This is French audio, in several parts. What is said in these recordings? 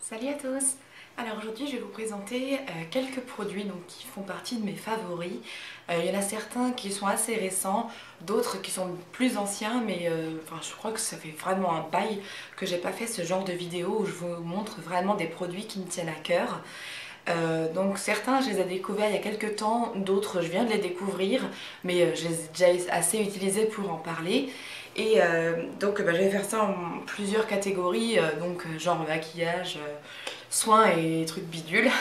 Salut à tous! Alors aujourd'hui je vais vous présenter quelques produits qui font partie de mes favoris. Il y en a certains qui sont assez récents, d'autres qui sont plus anciens, mais je crois que ça fait vraiment un bail que j'ai pas fait ce genre de vidéo où je vous montre vraiment des produits qui me tiennent à cœur. Donc certains je les ai découverts il y a quelques temps, d'autres je viens de les découvrir, mais je les ai déjà assez utilisés pour en parler. Et je vais faire ça en plusieurs catégories, genre maquillage, soins et trucs bidules.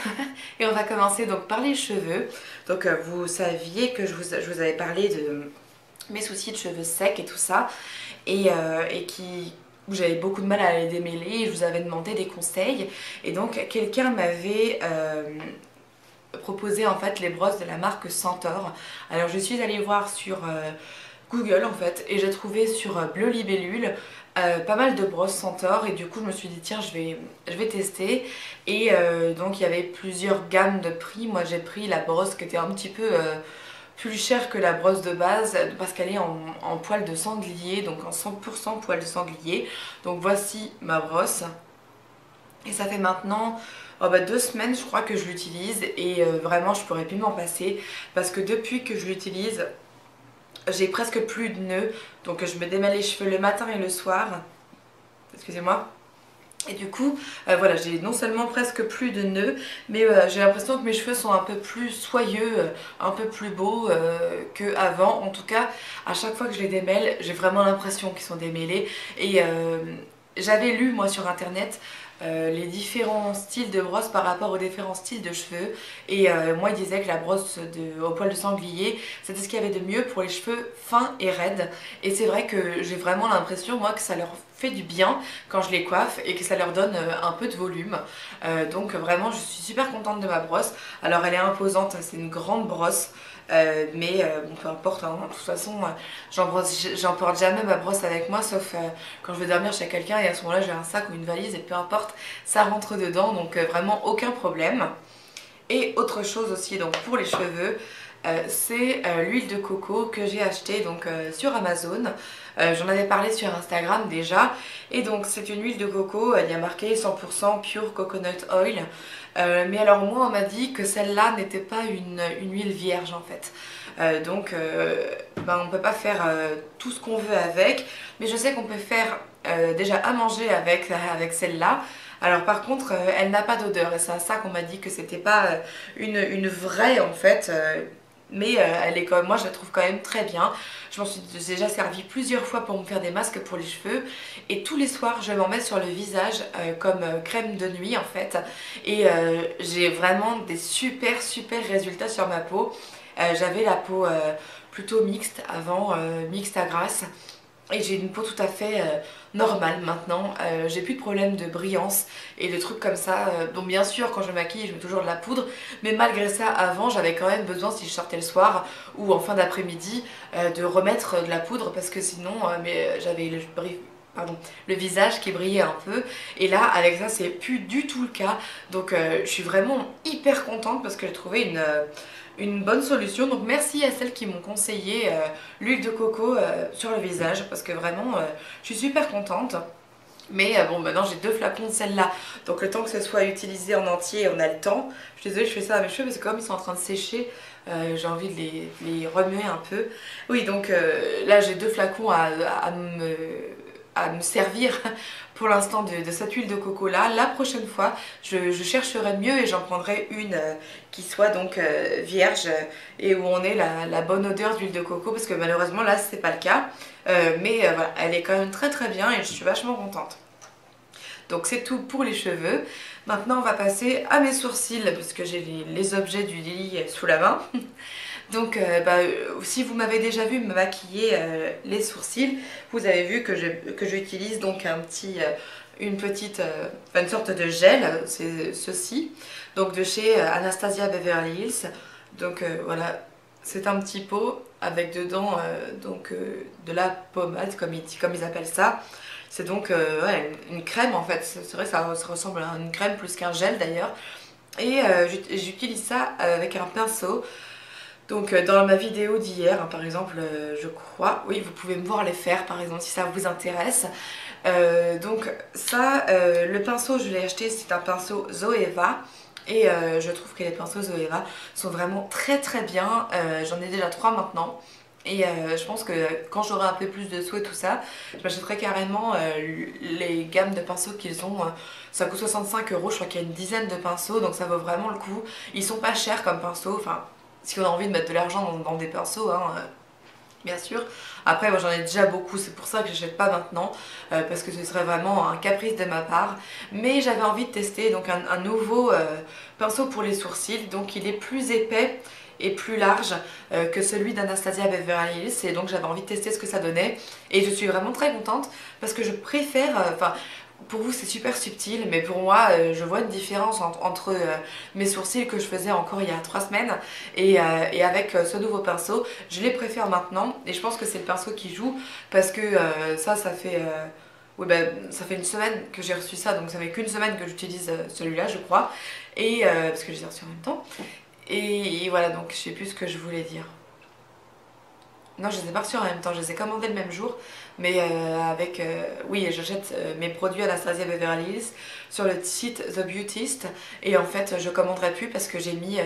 Et on va commencer donc par les cheveux. Donc vous saviez que je vous avais parlé de mes soucis de cheveux secs et tout ça, où j'avais beaucoup de mal à les démêler, et je vous avais demandé des conseils. Et donc quelqu'un m'avait proposé en fait les brosses de la marque Centaure. Alors je suis allée voir sur Google en fait, et j'ai trouvé sur Bleu Libellule pas mal de brosses Centaure, et du coup je me suis dit tiens je vais tester. Et donc il y avait plusieurs gammes de prix. Moi j'ai pris la brosse qui était un petit peu plus chère que la brosse de base parce qu'elle est en poil de sanglier, donc en 100% poil de sanglier. Donc voici ma brosse, et ça fait maintenant 2 semaines je crois que je l'utilise, et vraiment je pourrais plus m'en passer parce que depuis que je l'utilise j'ai presque plus de nœuds. Donc je me démêle les cheveux le matin et le soir, excusez-moi. Et du coup, voilà, j'ai non seulement presque plus de nœuds, mais j'ai l'impression que mes cheveux sont un peu plus soyeux, un peu plus beaux qu'avant. En tout cas, à chaque fois que je les démêle, j'ai vraiment l'impression qu'ils sont démêlés. Et j'avais lu moi sur internet les différents styles de brosse par rapport aux différents styles de cheveux, et moi il disait que la brosse au poil de sanglier c'était ce qu'il y avait de mieux pour les cheveux fins et raides, et c'est vrai que j'ai vraiment l'impression moi que ça leur fait du bien quand je les coiffe et que ça leur donne un peu de volume. Donc vraiment je suis super contente de ma brosse. Alors elle est imposante, c'est une grande brosse. Bon, peu importe, hein. De toute façon j'emporte jamais ma brosse avec moi, sauf quand je vais dormir chez quelqu'un, et à ce moment là j'ai un sac ou une valise et peu importe, ça rentre dedans, donc vraiment aucun problème. Et autre chose aussi donc pour les cheveux, c'est l'huile de coco que j'ai achetée sur Amazon. J'en avais parlé sur Instagram déjà, et donc c'est une huile de coco, il y a marqué 100% pure coconut oil. Mais alors moi on m'a dit que celle-là n'était pas une huile vierge en fait. On peut pas faire tout ce qu'on veut avec, mais je sais qu'on peut faire déjà à manger avec celle-là. Alors par contre elle n'a pas d'odeur, et c'est à ça qu'on m'a dit que c'était pas une vraie en fait. Mais elle est quand même, moi je la trouve quand même très bien. Je m'en suis déjà servi plusieurs fois pour me faire des masques pour les cheveux, et tous les soirs je m'en mets sur le visage comme crème de nuit en fait, et j'ai vraiment des super résultats sur ma peau. J'avais la peau plutôt mixte avant, mixte à grasse, et j'ai une peau tout à fait normale maintenant. J'ai plus de problème de brillance et de trucs comme ça. Donc bien sûr quand je me maquille je mets toujours de la poudre, mais malgré ça avant j'avais quand même besoin, si je sortais le soir ou en fin d'après-midi, de remettre de la poudre, parce que sinon j'avais le visage qui brillait un peu, et là avec ça c'est plus du tout le cas. Donc je suis vraiment hyper contente parce que j'ai trouvé une bonne solution. Donc merci à celles qui m'ont conseillé l'huile de coco sur le visage, parce que vraiment je suis super contente. Mais bon, maintenant j'ai 2 flacons de celle-là, donc le temps que ce soit utilisé en entier, on a le temps. Je suis désolée, je fais ça à mes cheveux parce que comme ils sont en train de sécher, j'ai envie de les remuer un peu. Oui, donc là j'ai 2 flacons à me servir pour l'instant de cette huile de coco là. La prochaine fois je chercherai mieux et j'en prendrai une qui soit donc vierge, et où on ait la bonne odeur d'huile de coco, parce que malheureusement là c'est pas le cas. Voilà, elle est quand même très bien et je suis vachement contente. Donc c'est tout pour les cheveux. Maintenant on va passer à mes sourcils, parce que j'ai les objets du lit sous la main. Donc si vous m'avez déjà vu me maquiller les sourcils, vous avez vu que j'utilise donc une sorte de gel, c'est ceci, donc de chez Anastasia Beverly Hills. Donc voilà, c'est un petit pot avec dedans de la pommade comme ils appellent ça. C'est donc une crème en fait, c'est vrai ça ressemble à une crème plus qu'un gel d'ailleurs. Et j'utilise ça avec un pinceau. Donc dans ma vidéo d'hier, par exemple, je crois, oui vous pouvez me voir les faire par exemple si ça vous intéresse. Donc ça, le pinceau je l'ai acheté, c'est un pinceau Zoeva. Et je trouve que les pinceaux Zoeva sont vraiment très très bien. J'en ai déjà 3 maintenant. Et je pense que quand j'aurai un peu plus de sous et tout ça, je m'achèterai carrément les gammes de pinceaux qu'ils ont. Ça coûte 65 euros, je crois qu'il y a une dizaine de pinceaux, donc ça vaut vraiment le coup. Ils sont pas chers comme pinceaux, enfin, si on a envie de mettre de l'argent dans des pinceaux, hein, bien sûr. Après, moi j'en ai déjà beaucoup, c'est pour ça que j'achète pas maintenant, parce que ce serait vraiment un caprice de ma part. Mais j'avais envie de tester donc un nouveau pinceau pour les sourcils, donc il est plus épais et plus large que celui d'Anastasia Beverly Hills, et donc j'avais envie de tester ce que ça donnait, et je suis vraiment très contente parce que je préfère, enfin pour vous c'est super subtil, mais pour moi je vois une différence entre mes sourcils que je faisais encore il y a 3 semaines et avec ce nouveau pinceau. Je les préfère maintenant et je pense que c'est le pinceau qui joue parce que ça fait... oui, ben, ça fait une semaine que j'ai reçu ça, donc ça fait qu'une semaine que j'utilise celui-là je crois, et parce que je les ai reçus en même temps. Et voilà, donc je sais plus ce que je voulais dire. Non, je les ai pas reçus en même temps, je les ai commandés le même jour, mais oui, j'achète mes produits Anastasia Beverly Hills sur le site The Beautist, et en fait je commanderai plus parce que j'ai mis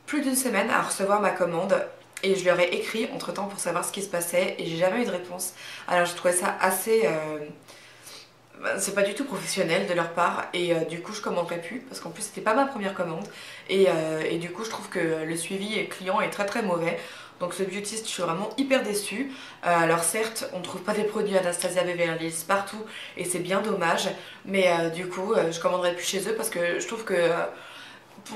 plus d'une semaine à recevoir ma commande, et je leur ai écrit entre temps pour savoir ce qui se passait, et j'ai jamais eu de réponse. Alors je trouvais ça assez... c'est pas du tout professionnel de leur part, et du coup je commanderai plus parce qu'en plus c'était pas ma première commande, et du coup je trouve que le suivi client est très très mauvais. Donc ce beautiste, je suis vraiment hyper déçue. Alors certes on trouve pas des produits Anastasia Beverly Hills partout et c'est bien dommage, mais du coup je commanderai plus chez eux parce que je trouve que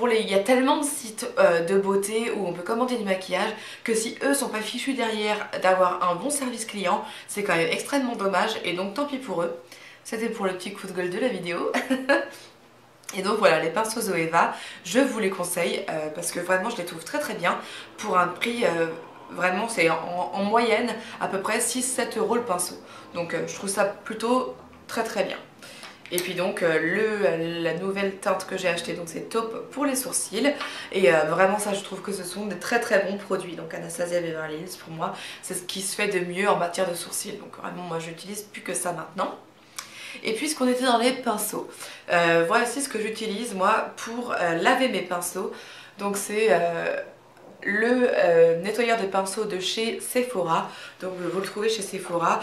il y a tellement de sites de beauté où on peut commander du maquillage que si eux sont pas fichus derrière d'avoir un bon service client, c'est quand même extrêmement dommage, et donc tant pis pour eux. C'était pour le petit coup de gueule de la vidéo. Et donc voilà, les pinceaux Zoeva, je vous les conseille parce que vraiment je les trouve très très bien pour un prix, vraiment c'est en moyenne à peu près 6-7 euros le pinceau. Donc je trouve ça plutôt très très bien. Et puis donc la nouvelle teinte que j'ai achetée, donc c'est Taupe pour les sourcils, et vraiment ça je trouve que ce sont des très très bons produits. Donc Anastasia Beverly Hills pour moi c'est ce qui se fait de mieux en matière de sourcils, donc vraiment moi j'utilise plus que ça maintenant. Et puisqu'on était dans les pinceaux, voici ce que j'utilise moi pour laver mes pinceaux. Donc c'est le nettoyeur de pinceaux de chez Sephora, donc vous le trouvez chez Sephora.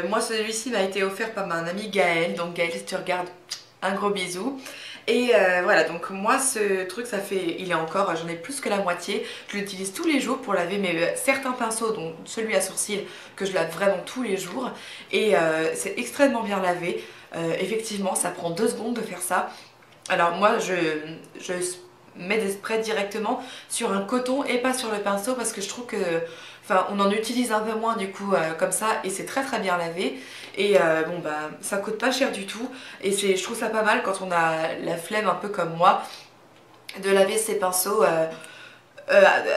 Moi celui-ci m'a été offert par mon ami Gaël, donc Gaël si tu regardes, un gros bisou. Et voilà, donc moi ce truc ça fait, il est encore, j'en ai plus que la moitié, je l'utilise tous les jours pour laver certains pinceaux, dont celui à sourcils que je lave vraiment tous les jours, et c'est extrêmement bien lavé. Effectivement ça prend 2 secondes de faire ça. Alors moi je mets des sprays directement sur un coton et pas sur le pinceau parce que je trouve que enfin on en utilise un peu moins du coup comme ça, et c'est très très bien lavé, et bon bah ça coûte pas cher du tout, et je trouve ça pas mal quand on a la flemme un peu comme moi de laver ses pinceaux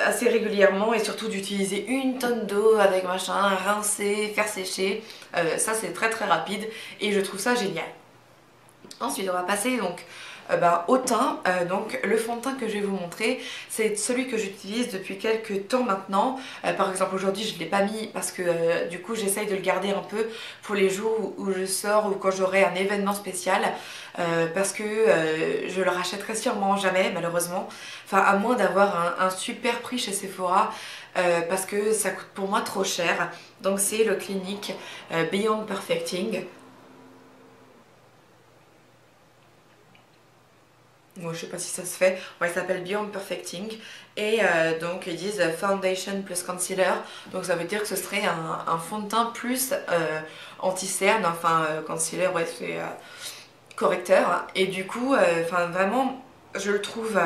assez régulièrement, et surtout d'utiliser une tonne d'eau avec machin, rincer, faire sécher. Ça c'est très très rapide et je trouve ça génial. Ensuite on va passer donc au teint. Donc le fond de teint que je vais vous montrer, c'est celui que j'utilise depuis quelques temps maintenant. Par exemple aujourd'hui je ne l'ai pas mis parce que du coup j'essaye de le garder un peu pour les jours où je sors ou quand j'aurai un événement spécial, parce que je le rachèterai sûrement jamais malheureusement, enfin à moins d'avoir un super prix chez Sephora, parce que ça coûte pour moi trop cher. Donc c'est le Clinique Beyond Perfecting. Moi, je sais pas si ça se fait. Ouais, il s'appelle Beyond Perfecting. Et donc ils disent Foundation plus Concealer. Donc ça veut dire que ce serait un fond de teint plus anti-cerne. Enfin, concealer, ouais, c'est correcteur. Et du coup, enfin vraiment, je le trouve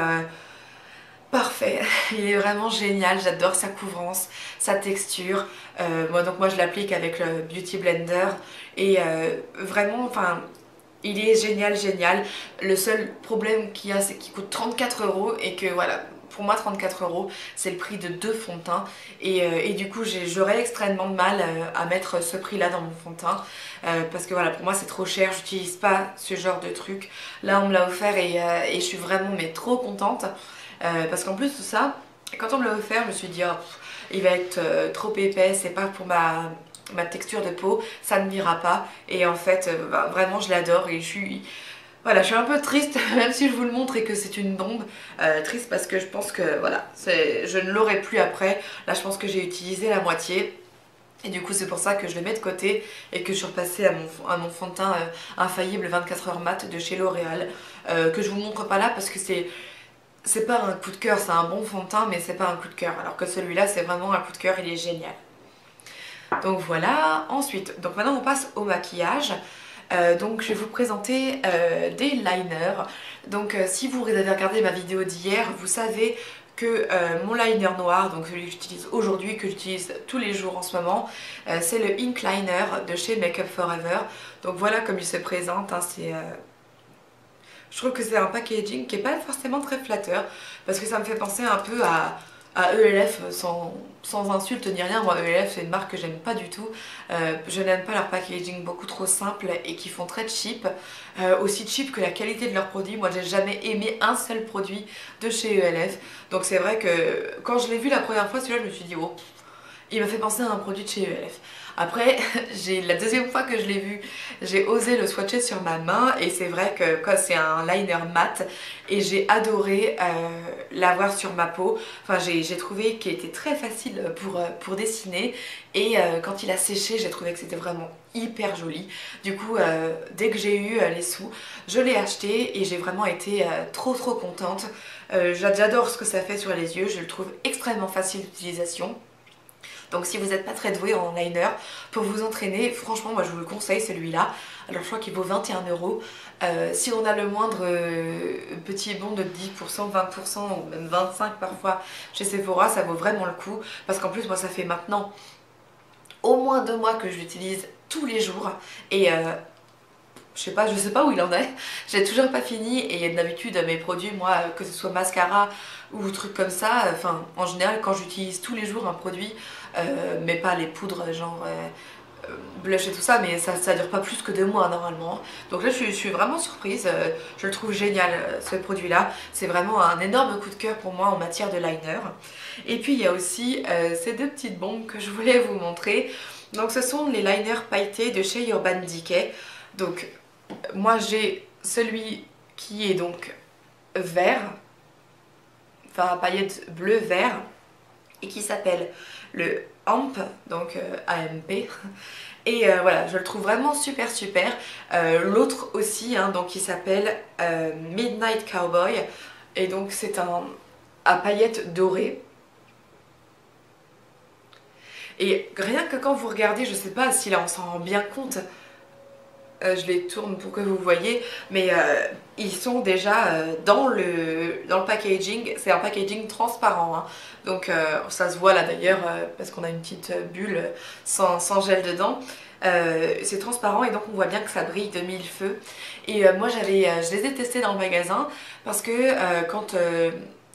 parfait. Il est vraiment génial. J'adore sa couvrance, sa texture. Moi je l'applique avec le Beauty Blender. Et vraiment, enfin... il est génial, génial. Le seul problème qu'il y a, c'est qu'il coûte 34 euros, et que voilà, pour moi 34 euros c'est le prix de 2 fonds de teint, et du coup j'aurais extrêmement de mal à mettre ce prix là dans mon fond de teint, parce que voilà, pour moi c'est trop cher, j'utilise pas ce genre de truc. Là on me l'a offert, et je suis vraiment mais trop contente, parce qu'en plus de ça, quand on me l'a offert je me suis dit oh, il va être trop épais, c'est pas pour ma texture de peau, ça ne m'ira pas. Et en fait, vraiment je l'adore et voilà, je suis un peu triste, même si je vous le montre et que c'est une bombe. Triste parce que je pense que voilà, je ne l'aurai plus après. Là, je pense que j'ai utilisé la moitié. Et du coup, c'est pour ça que je le mets de côté et que je suis repassée à mon fond de teint infaillible 24 heures mat de chez L'Oréal. Que je vous montre pas là parce que c'est pas un coup de cœur, c'est un bon fond de teint, mais c'est pas un coup de cœur. Alors que celui-là, c'est vraiment un coup de cœur, il est génial. Donc voilà, ensuite, donc maintenant on passe au maquillage. Donc je vais vous présenter des liners. Donc si vous avez regardé ma vidéo d'hier, vous savez que mon liner noir, donc celui que j'utilise aujourd'hui, que j'utilise tous les jours en ce moment, c'est le Ink Liner de chez Makeup Forever. Donc voilà comme il se présente, hein, je trouve que c'est un packaging qui n'est pas forcément très flatteur, parce que ça me fait penser un peu à ELF sans insulte ni rien. Moi ELF c'est une marque que j'aime pas du tout, je n'aime pas leur packaging beaucoup trop simple et qui font très cheap, aussi cheap que la qualité de leurs produits. Moi j'ai jamais aimé un seul produit de chez ELF, donc c'est vrai que quand je l'ai vu la première fois celui-là je me suis dit oh, il m'a fait penser à un produit de chez ELF. Après, la deuxième fois que je l'ai vu, j'ai osé le swatcher sur ma main et c'est vrai que c'est un liner mat et j'ai adoré l'avoir sur ma peau. Enfin, j'ai trouvé qu'il était très facile pour dessiner et quand il a séché, j'ai trouvé que c'était vraiment hyper joli. Du coup, dès que j'ai eu les sous, je l'ai acheté et j'ai vraiment été trop contente. J'adore ce que ça fait sur les yeux, je le trouve extrêmement facile d'utilisation. Donc si vous n'êtes pas très doué en liner, pour vous entraîner, franchement moi je vous le conseille celui-là. Alors je crois qu'il vaut 21 €. Si on a le moindre petit bon de 10%, 20% ou même 25% parfois chez Sephora, ça vaut vraiment le coup. Parce qu'en plus moi ça fait maintenant au moins 2 mois que je l'utilise tous les jours. Et je sais pas où il en est, j'ai toujours pas fini et d'habitude mes produits, moi, que ce soit mascara ou trucs comme ça, enfin en général quand j'utilise tous les jours un produit, mais pas les poudres genre blush et tout ça, mais ça dure pas plus que 2 mois normalement. Donc là je suis vraiment surprise, je le trouve génial ce produit là, c'est vraiment un énorme coup de cœur pour moi en matière de liner. Et puis il y a aussi ces deux petites bombes que je voulais vous montrer. Donc ce sont les liners pailletés de chez Urban Decay. Donc moi j'ai celui qui est donc vert, enfin paillettes bleu-vert, et qui s'appelle le AMP, donc AMP. Et voilà, je le trouve vraiment super. L'autre aussi, hein, donc qui s'appelle Midnight Cowboy, et donc c'est un à paillettes dorées. Et rien que quand vous regardez, je sais pas si là on s'en rend bien compte, je les tourne pour que vous voyez, mais ils sont déjà dans le packaging. C'est un packaging transparent, hein. Donc ça se voit là d'ailleurs parce qu'on a une petite bulle sans gel dedans. C'est transparent et donc on voit bien que ça brille de mille feux. Et moi je les ai testés dans le magasin parce que quand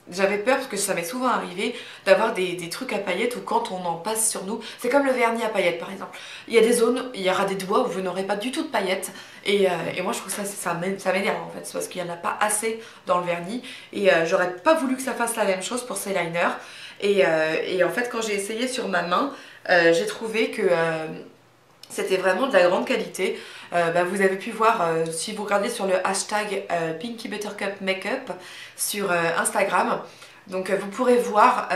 j'avais peur, parce que ça m'est souvent arrivé d'avoir des trucs à paillettes où quand on en passe sur nous, c'est comme le vernis à paillettes par exemple. Il y a des zones, il y aura des doigts où vous n'aurez pas du tout de paillettes et moi je trouve ça m'énerve en fait, parce qu'il n'y en a pas assez dans le vernis et j'aurais pas voulu que ça fasse la même chose pour ces liners. Et en fait quand j'ai essayé sur ma main, j'ai trouvé que c'était vraiment de la grande qualité. Vous avez pu voir, si vous regardez sur le hashtag Pinky Buttercup Makeup sur Instagram, donc vous pourrez voir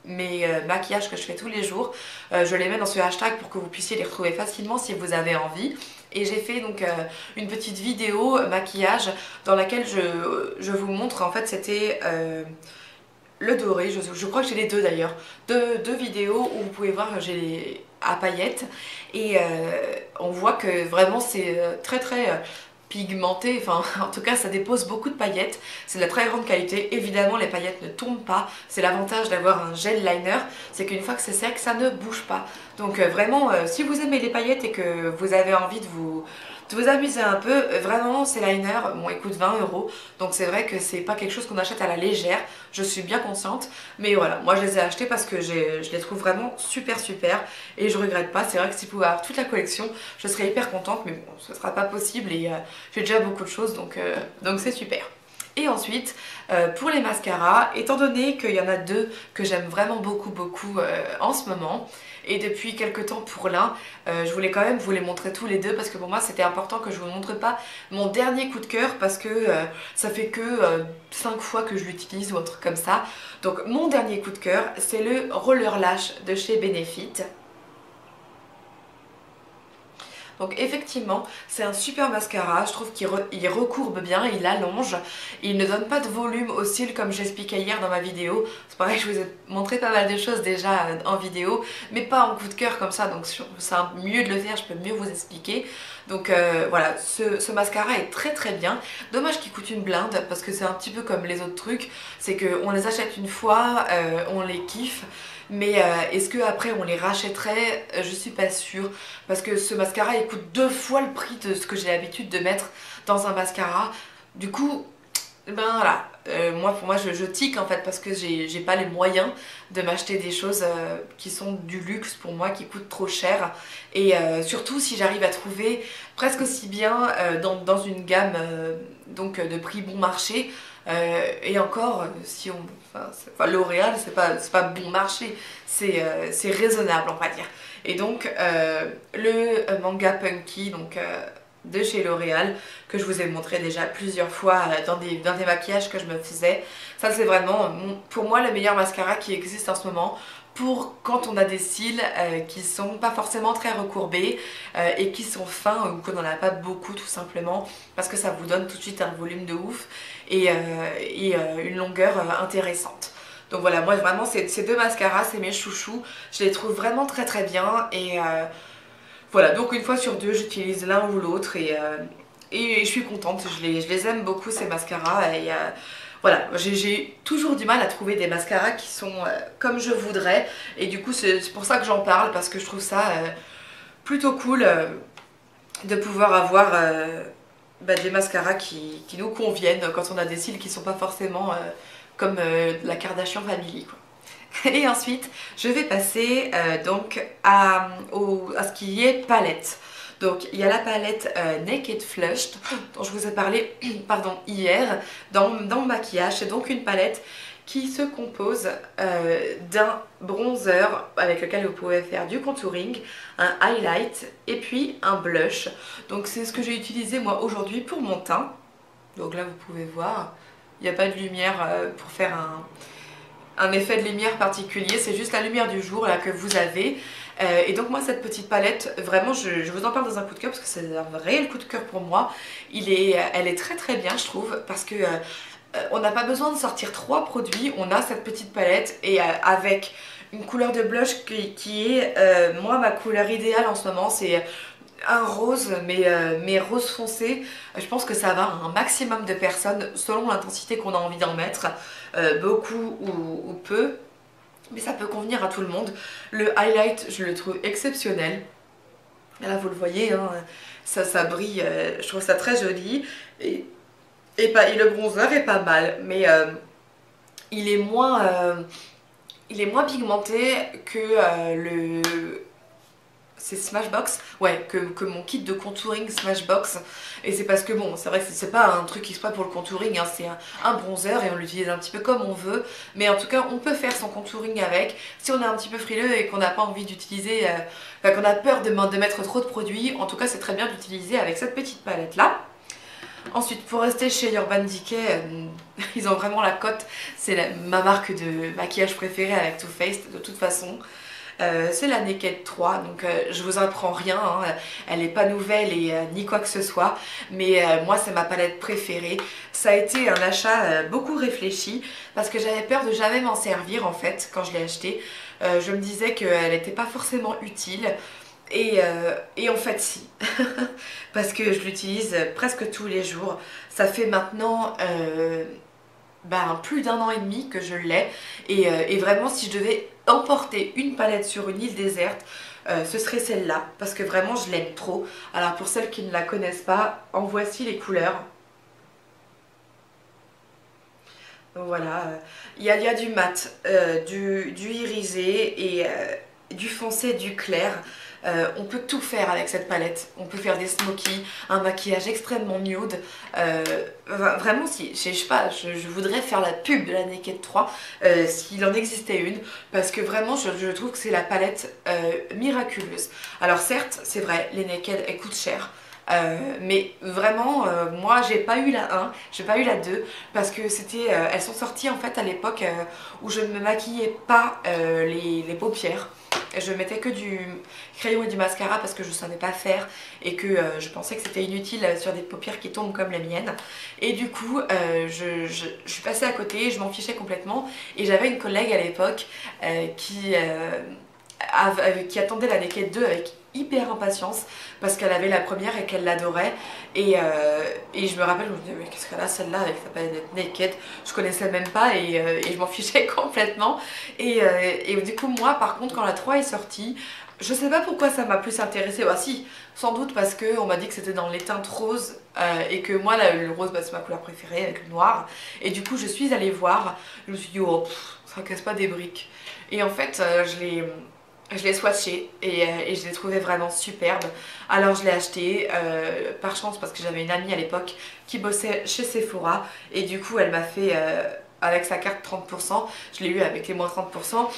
mes maquillages que je fais tous les jours. Je les mets dans ce hashtag pour que vous puissiez les retrouver facilement si vous avez envie. Et j'ai fait donc une petite vidéo maquillage dans laquelle je vous montre, en fait c'était le doré, je crois que j'ai les deux d'ailleurs, deux vidéos où vous pouvez voir, j'ai les à paillettes et on voit que vraiment c'est très pigmenté, enfin en tout cas ça dépose beaucoup de paillettes, c'est de la très grande qualité. Évidemment les paillettes ne tombent pas, c'est l'avantage d'avoir un gel liner, c'est qu'une fois que c'est sec ça ne bouge pas. Donc vraiment si vous aimez les paillettes et que vous avez envie de vous amuser un peu, vraiment ces liners, bon ils coûtent 20 €, donc c'est vrai que c'est pas quelque chose qu'on achète à la légère, je suis bien consciente, mais voilà, moi je les ai achetés parce que je les trouve vraiment super et je regrette pas. C'est vrai que si je pouvais avoir toute la collection, je serais hyper contente, mais bon, ce sera pas possible et j'ai déjà beaucoup de choses, donc c'est super. Et ensuite, pour les mascaras, étant donné qu'il y en a deux que j'aime vraiment beaucoup en ce moment, et depuis quelques temps pour l'un, je voulais quand même vous les montrer tous les deux parce que pour moi c'était important que je vous montre pas mon dernier coup de cœur parce que ça fait que 5 fois que je l'utilise ou un truc comme ça. Donc mon dernier coup de cœur, c'est le Roller Lash de chez Benefit. Donc effectivement, c'est un super mascara, je trouve qu'il recourbe bien, il allonge, il ne donne pas de volume aux cils comme j'expliquais hier dans ma vidéo. C'est pareil, je vous ai montré pas mal de choses déjà en vidéo, mais pas en coup de cœur comme ça, donc c'est mieux de le faire, je peux mieux vous expliquer. Donc voilà, ce mascara est très bien. Dommage qu'il coûte une blinde, parce que c'est un petit peu comme les autres trucs, c'est qu'on les achète une fois, on les kiffe, mais est-ce que après on les rachèterait? Je suis pas sûre parce que ce mascara il coûte 2 fois le prix de ce que j'ai l'habitude de mettre dans un mascara. Du coup, ben voilà, pour moi je tique en fait parce que j'ai pas les moyens de m'acheter des choses qui sont du luxe pour moi, qui coûtent trop cher. Et surtout si j'arrive à trouver presque aussi bien dans une gamme donc de prix bon marché. Et encore, si on, enfin, L'Oréal, c'est pas bon marché, c'est raisonnable, on va dire. Et donc, le Manga Punky, donc de chez L'Oréal, que je vous ai montré déjà plusieurs fois dans des maquillages que je me faisais. Ça, c'est vraiment, pour moi, le meilleur mascara qui existe en ce moment pour quand on a des cils qui sont pas forcément très recourbés et qui sont fins ou qu'on n'en a pas beaucoup tout simplement parce que ça vous donne tout de suite un volume de ouf et une longueur intéressante. Donc voilà, moi vraiment ces deux mascaras c'est mes chouchous, je les trouve vraiment très bien et voilà, donc une fois sur deux j'utilise l'un ou l'autre et je suis contente, je les aime beaucoup ces mascaras et voilà, j'ai toujours du mal à trouver des mascaras qui sont comme je voudrais et du coup c'est pour ça que j'en parle parce que je trouve ça plutôt cool de pouvoir avoir des mascaras qui nous conviennent quand on a des cils qui sont pas forcément comme la Kardashian Family quoi. Et ensuite, je vais passer donc à ce qui est palette. Donc il y a la palette Naked Flushed dont je vous ai parlé pardon, hier dans le maquillage. C'est donc une palette qui se compose d'un bronzer avec lequel vous pouvez faire du contouring, un highlight et puis un blush. Donc c'est ce que j'ai utilisé moi aujourd'hui pour mon teint. Donc là vous pouvez voir, il n'y a pas de lumière pour faire un effet de lumière particulier, c'est juste la lumière du jour là que vous avez. Et donc moi cette petite palette, vraiment je vous en parle dans un coup de cœur parce que c'est un réel coup de cœur pour moi. Elle est très bien je trouve parce que on n'a pas besoin de sortir 3 produits, on a cette petite palette et avec une couleur de blush qui est moi ma couleur idéale en ce moment, c'est un rose mais rose foncé. Je pense que ça va à un maximum de personnes selon l'intensité qu'on a envie d'en mettre, beaucoup ou peu, mais ça peut convenir à tout le monde. Le highlight je le trouve exceptionnel, là vous le voyez hein, ça brille, je trouve ça très joli et le bronzer est pas mal mais il est moins pigmenté que c'est Smashbox, ouais, que mon kit de contouring Smashbox. Et c'est parce que bon, c'est vrai que c'est pas un truc exprès pour le contouring, hein, c'est un bronzer et on l'utilise un petit peu comme on veut. Mais en tout cas, on peut faire son contouring avec. Si on est un petit peu frileux et qu'on n'a pas envie d'utiliser, qu'on a peur de mettre trop de produits, en tout cas c'est très bien d'utiliser avec cette petite palette là. Ensuite, pour rester chez Urban Decay, ils ont vraiment la cote, c'est ma marque de maquillage préférée avec Too Faced de toute façon. C'est la Naked 3, donc je vous apprends rien, hein, elle n'est pas nouvelle et ni quoi que ce soit, mais moi c'est ma palette préférée. Ça a été un achat beaucoup réfléchi parce que j'avais peur de jamais m'en servir en fait quand je l'ai acheté. Je me disais qu'elle n'était pas forcément utile. Et en fait si, parce que je l'utilise presque tous les jours. Ça fait maintenant plus d'1 an et demi que je l'ai et vraiment si je devais emporter une palette sur une île déserte, ce serait celle-là parce que vraiment je l'aime trop. Alors pour celles qui ne la connaissent pas, en voici les couleurs. Donc voilà, il y a du mat, du irisé et du foncé, du clair. On peut tout faire avec cette palette. On peut faire des smokies, un maquillage extrêmement nude. Vraiment, si, je sais pas, je voudrais faire la pub de la Naked 3 s'il en existait une, parce que vraiment, je trouve que c'est la palette miraculeuse. Alors certes, c'est vrai, les Naked, elles coûtent cher. Mais vraiment, moi j'ai pas eu la 1, j'ai pas eu la 2 parce que c'était, elles sont sorties en fait à l'époque où je ne me maquillais pas les paupières. Je mettais que du crayon et du mascara parce que je savais pas faire et que je pensais que c'était inutile sur des paupières qui tombent comme les miennes. Et du coup, je suis passée à côté, je m'en fichais complètement. Et j'avais une collègue à l'époque qui attendait la Naked 2 avec hyper impatience parce qu'elle avait la première et qu'elle l'adorait et je me rappelle, je me disais mais qu'est-ce qu'elle a celle-là avec sa palette Naked, je connaissais même pas et je m'en fichais complètement et du coup moi par contre quand la 3 est sortie, je sais pas pourquoi ça m'a plus intéressée, bah si, sans doute parce qu'on m'a dit que c'était dans les teintes roses et que moi le rose bah, c'est ma couleur préférée avec le noir et du coup je suis allée voir, je me suis dit oh ça casse pas des briques et en fait je l'ai swatché et je l'ai trouvé vraiment superbe. Alors je l'ai acheté par chance parce que j'avais une amie à l'époque qui bossait chez Sephora et du coup elle m'a fait avec sa carte 30%, je l'ai eu avec les moins 30%.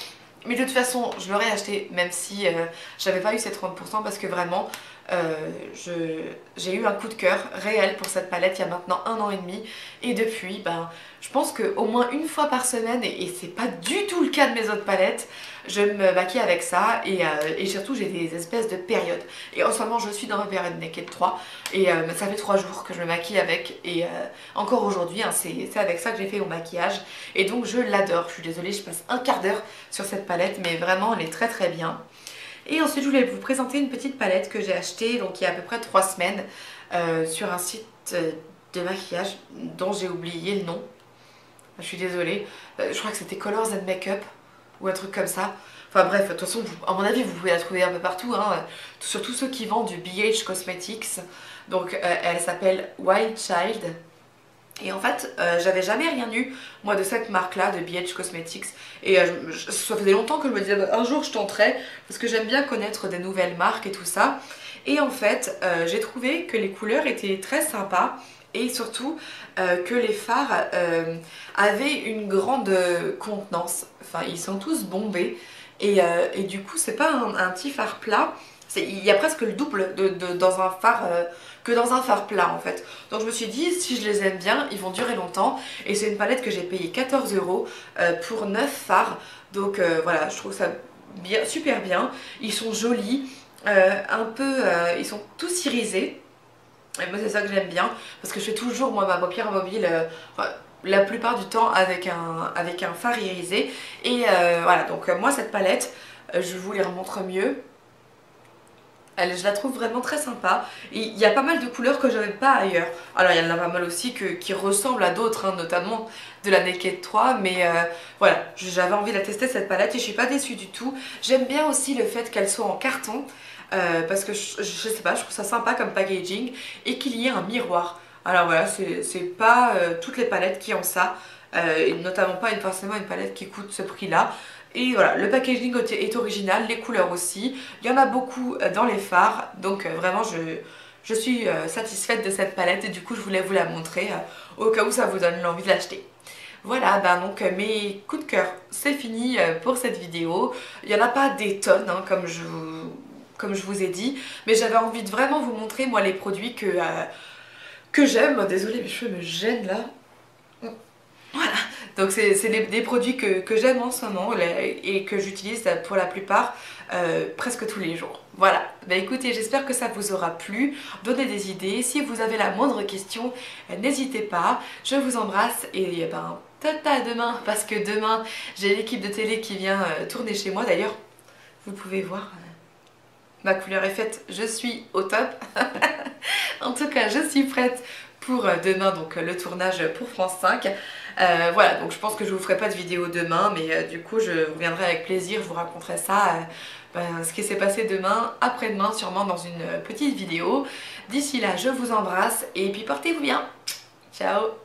Mais de toute façon je l'aurais acheté même si j'avais pas eu ces 30% parce que vraiment j'ai eu un coup de cœur réel pour cette palette il y a maintenant 1 an et demi et depuis ben, je pense qu'au moins une fois par semaine et c'est pas du tout le cas de mes autres palettes, je me maquille avec ça et surtout j'ai des espèces de périodes et en ce moment je suis dans ma période Naked 3 et ça fait 3 jours que je me maquille avec et encore aujourd'hui hein, c'est avec ça que j'ai fait mon maquillage et donc je l'adore. Je suis désolée, je passe un quart d'heure sur cette palette mais vraiment elle est très très bien. Et ensuite je voulais vous présenter une petite palette que j'ai achetée donc il y a à peu près 3 semaines sur un site de maquillage dont j'ai oublié le nom. Je suis désolée, je crois que c'était Colors and Makeup ou un truc comme ça. Enfin bref, de toute façon, à mon avis, vous pouvez la trouver un peu partout, hein, surtout ceux qui vendent du BH Cosmetics. Donc elle s'appelle Wild Child. Et en fait, j'avais jamais rien eu, moi, de cette marque-là, de BH Cosmetics. Et ça faisait longtemps que je me disais, bah, un jour je tenterai, parce que j'aime bien connaître des nouvelles marques et tout ça. Et en fait, j'ai trouvé que les couleurs étaient très sympas. Et surtout que les fards avaient une grande contenance. Enfin, ils sont tous bombés. Et du coup, c'est pas un petit fard plat. Il y a presque le double dans un fard que dans un fard plat en fait. Donc je me suis dit, si je les aime bien, ils vont durer longtemps. Et c'est une palette que j'ai payé 14 € pour 9 fards. Donc voilà, je trouve ça bien, super bien. Ils sont jolis, ils sont tous irisés. Et moi c'est ça que j'aime bien parce que je fais toujours moi ma paupière mobile enfin, la plupart du temps avec un fard irisé et voilà donc moi cette palette je vous les remontre mieux. Je la trouve vraiment très sympa et il y a pas mal de couleurs que j'avais pas ailleurs. Alors il y en a pas mal aussi qui ressemblent à d'autres hein, notamment de la Naked 3 mais voilà j'avais envie de la tester cette palette et je suis pas déçue du tout. J'aime bien aussi le fait qu'elle soit en carton parce que je sais pas, je trouve ça sympa comme packaging et qu'il y ait un miroir. Alors voilà, c'est pas toutes les palettes qui ont ça, et notamment pas forcément une palette qui coûte ce prix-là. Et voilà, le packaging est original, les couleurs aussi. Il y en a beaucoup dans les fards, donc vraiment je suis satisfaite de cette palette et du coup je voulais vous la montrer au cas où ça vous donne l'envie de l'acheter. Voilà, ben donc mes coups de cœur, c'est fini pour cette vidéo. Il n'y en a pas des tonnes, hein, comme je vous ai dit, mais j'avais envie de vraiment vous montrer moi les produits que j'aime. Désolée, mes cheveux me gênent là. Voilà, donc c'est des produits que j'aime en ce moment et que j'utilise pour la plupart presque tous les jours. Voilà, bah écoutez, j'espère que ça vous aura plu, donnez des idées. Si vous avez la moindre question, n'hésitez pas. Je vous embrasse et ben tata à demain parce que demain j'ai l'équipe de télé qui vient tourner chez moi. D'ailleurs, vous pouvez voir. Ma couleur est faite, je suis au top. En tout cas, je suis prête pour demain, donc le tournage pour France 5. Voilà, donc je pense que je vous ferai pas de vidéo demain, mais du coup je reviendrai avec plaisir, je vous raconterai ça, ce qui s'est passé demain, après-demain sûrement dans une petite vidéo. D'ici là, je vous embrasse et puis portez-vous bien. Ciao.